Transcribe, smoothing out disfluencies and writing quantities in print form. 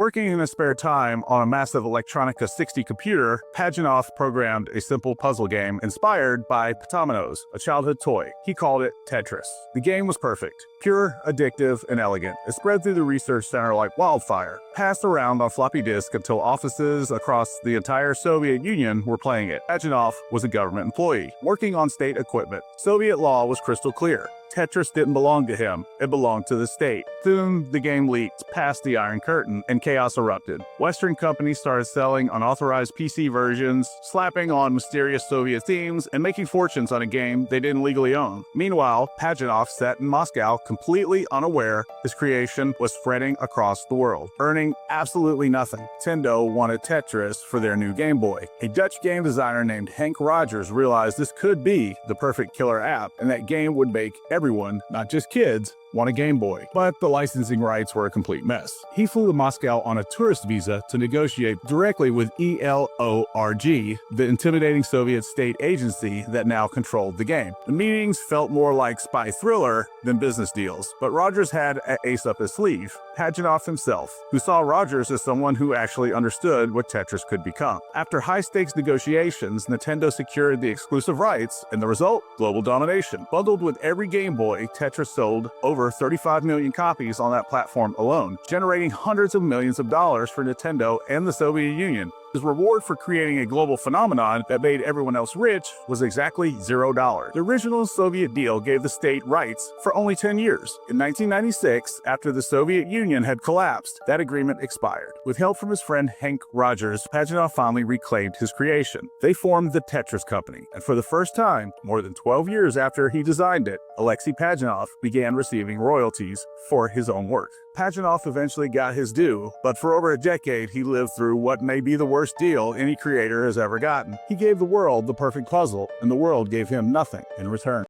Working in his spare time on a massive Electronica 60 computer, Pajitnov programmed a simple puzzle game inspired by Pajitnov's, a childhood toy. He called it Tetris. The game was perfect, pure, addictive, and elegant. It spread through the research center like wildfire, passed around on floppy disk until offices across the entire Soviet Union were playing it. Pajitnov was a government employee, working on state equipment. Soviet law was crystal clear. Tetris didn't belong to him, it belonged to the state. Soon, the game leaked past the Iron Curtain, and chaos erupted. Western companies started selling unauthorized PC versions, slapping on mysterious Soviet themes, and making fortunes on a game they didn't legally own. Meanwhile, Pajitnov sat in Moscow, completely unaware his creation was spreading across the world, earning absolutely nothing. Nintendo wanted Tetris for their new Game Boy. A Dutch game designer named Henk Rogers realized this could be the perfect killer app, and that game would make everyone, not just kids, want a Game Boy. But the licensing rights were a complete mess. He flew to Moscow on a tourist visa to negotiate directly with ELORG, the intimidating Soviet state agency that now controlled the game. The meetings felt more like spy thriller than business deals, but Rogers had an ace up his sleeve, Pajitnov himself, who saw Rogers as someone who actually understood what Tetris could become. After high-stakes negotiations, Nintendo secured the exclusive rights, and the result? Global domination. Bundled with every Game Boy, Tetris sold over 35 million copies on that platform alone, generating hundreds of millions of dollars for Nintendo and the Soviet Union. His reward for creating a global phenomenon that made everyone else rich was exactly $0. The original Soviet deal gave the state rights for only 10 years. In 1996, after the Soviet Union had collapsed, that agreement expired. With help from his friend Henk Rogers, Pajitnov finally reclaimed his creation. They formed the Tetris Company, and for the first time, more than 12 years after he designed it, Alexey Pajitnov began receiving royalties for his own work. Pajitnov eventually got his due, but for over a decade he lived through what may be the worst deal any creator has ever gotten. He gave the world the perfect puzzle, and the world gave him nothing in return.